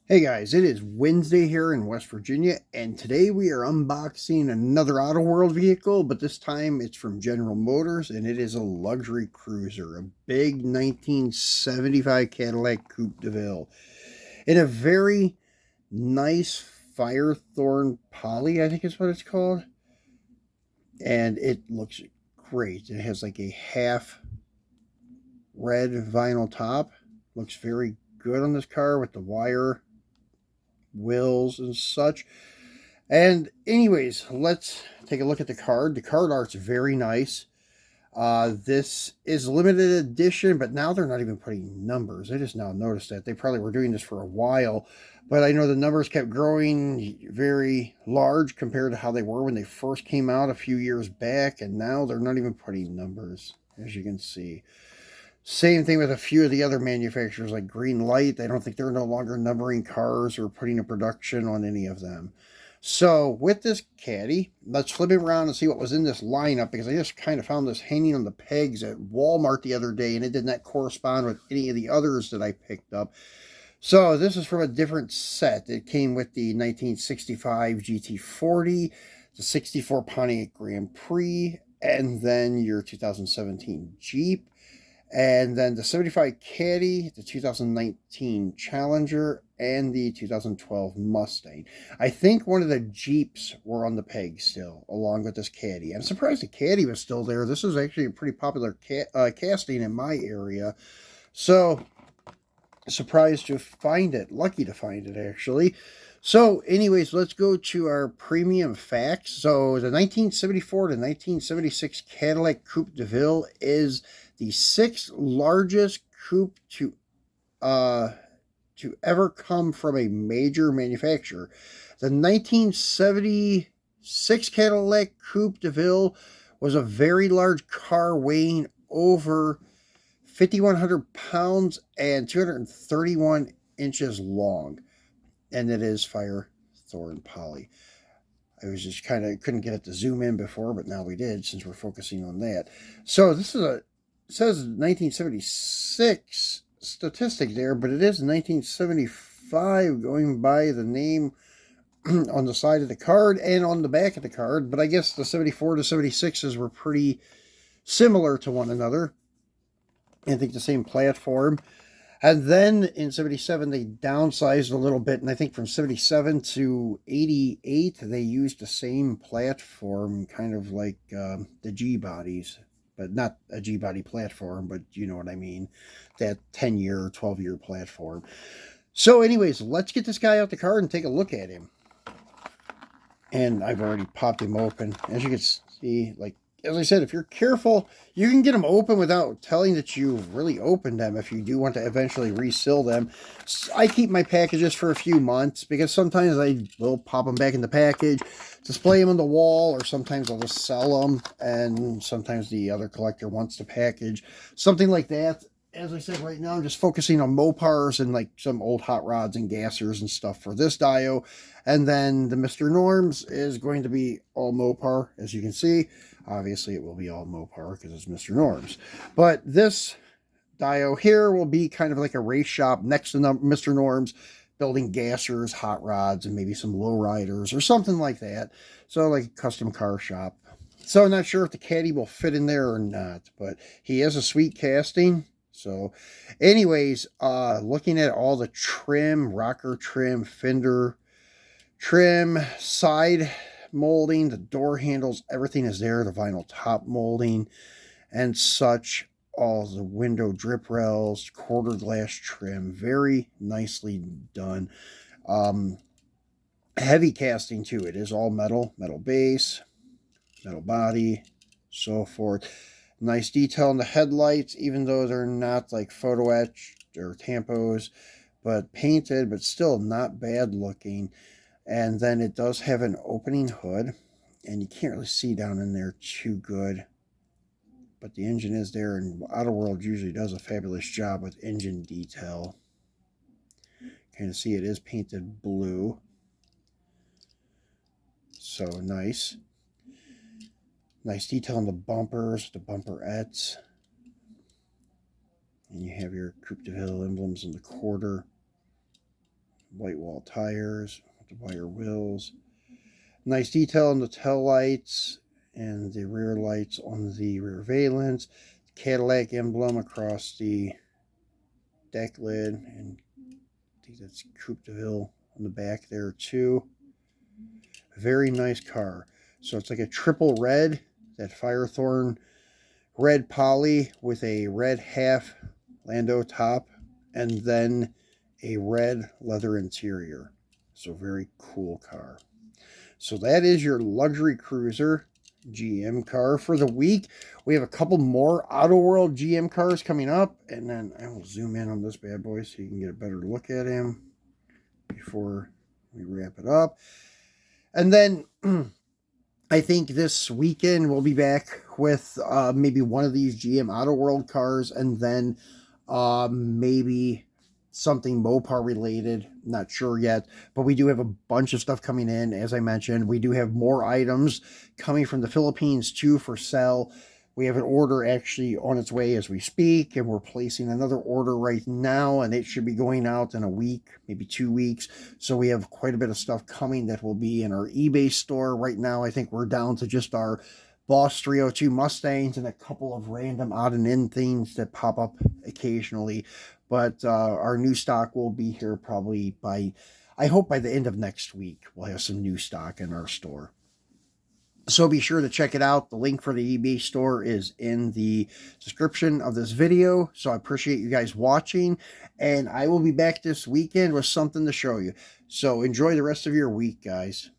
Hey guys, it is Wednesday here in West Virginia, and today we are unboxing another Autoworld vehicle, but this time it's from General Motors, and it is a luxury cruiser, a big 1975 Cadillac Coupe Deville, in a very nice Firethorn poly, I think is what it's called, and it looks great. It has like a half red vinyl top, looks very good on this car with the wire wheels and such. And anyways, let's take a look at the card. The card art's very nice. This is limited edition, but now they're not even putting numbers. I just now noticed that. They probably were doing this for a while, but I know the numbers kept growing very large compared to how they were when they first came out a few years back, and now they're not even putting numbers, as you can see. Same thing with a few of the other manufacturers like Green Light. I don't think they're no longer numbering cars or putting a production on any of them. So with this caddy, let's flip it around and see what was in this lineup, because I just kind of found this hanging on the pegs at Walmart the other day, and it did not correspond with any of the others that I picked up. So this is from a different set. It came with the 1965 GT40, the 64 Pontiac Grand Prix, and then your 2017 Jeep, and then the 75 Caddy, the 2019 Challenger, and the 2012 Mustang. I think one of the Jeeps were on the peg still, along with this Caddy. I'm surprised the Caddy was still there. This is actually a pretty popular casting in my area. So, surprised to find it. Lucky to find it, actually. So, anyways, let's go to our premium facts. So, the 1974 to 1976 Cadillac Coupe Deville is the sixth largest coupe to ever come from a major manufacturer. The 1976 Cadillac Coupe Deville was a very large car weighing over 5,100 pounds and 231 inches long, and it is Firethorn poly. I was just kind of couldn't get it to zoom in before, but now we did since we're focusing on that. So this is it says 1976 statistic there, but it is 1975 going by the name on the side of the card and on the back of the card. But I guess the 74 to 76s were pretty similar to one another. I think the same platform. And then in 77, they downsized a little bit. And I think from 77 to 88, they used the same platform, kind of like the G bodies, but not a G body platform, but you know what I mean. That 10-year, 12-year platform. So, anyways, let's get this guy out the card and take a look at him. And I've already popped him open. As you can see, like, as I said, if you're careful, you can get them open without telling that you really opened them if you do want to eventually reseal them. I keep my packages for a few months because sometimes I will pop them back in the package, display them on the wall, or sometimes I'll just sell them, and sometimes the other collector wants the package. Something like that. As I said, right now I'm just focusing on Mopars and like some old hot rods and gassers and stuff for this Dio. And then the Mr. Norms is going to be all Mopar, as you can see. Obviously, it will be all Mopar because it's Mr. Norms. But this Dio here will be kind of like a race shop next to Mr. Norms, building gassers, hot rods, and maybe some lowriders or something like that. So like a custom car shop. So I'm not sure if the caddy will fit in there or not, but he is a sweet casting. So anyways, looking at all the trim, rocker trim, fender trim, side molding, the door handles, everything is there, the vinyl top molding and such, all the window drip rails, quarter glass trim, very nicely done. Heavy casting too. It is all metal base, metal body, so forth. Nice detail in the headlights, even though they're not like photo etched or tampos, but painted, but still not bad looking. And then it does have an opening hood, and you can't really see down in there too good, but the engine is there, and Autoworld usually does a fabulous job with engine detail. Kind of see it is painted blue, so nice. Nice detail on the bumpers, the bumperettes. And you have your Coupe Deville emblems in the quarter. white wall tires, the wire wheels. Nice detail on the tail lights and the rear lights on the rear valence. Cadillac emblem across the deck lid, and I think that's Coupe Deville on the back there too. Very nice car. So it's like a triple red, that Firethorn red poly with a red half Lando top, and then a red leather interior. So very cool car. So that is your luxury cruiser GM car for the week. We have a couple more Autoworld GM cars coming up, and then I will zoom in on this bad boy so you can get a better look at him before we wrap it up. And then I think this weekend we'll be back with maybe one of these GM Autoworld cars, and then maybe something Mopar related. Not sure yet, but we do have a bunch of stuff coming in. As I mentioned, we do have more items coming from the Philippines too for sale. We have an order actually on its way as we speak, and we're placing another order right now, and it should be going out in a week, maybe 2 weeks. So we have quite a bit of stuff coming that will be in our eBay store. Right now, I think we're down to just our Boss 302 Mustangs and a couple of random odd and end things that pop up occasionally. But our new stock will be here probably by, I hope by the end of next week, we'll have some new stock in our store. So be sure to check it out. The link for the eBay store is in the description of this video. So I appreciate you guys watching, and I will be back this weekend with something to show you. So enjoy the rest of your week, guys.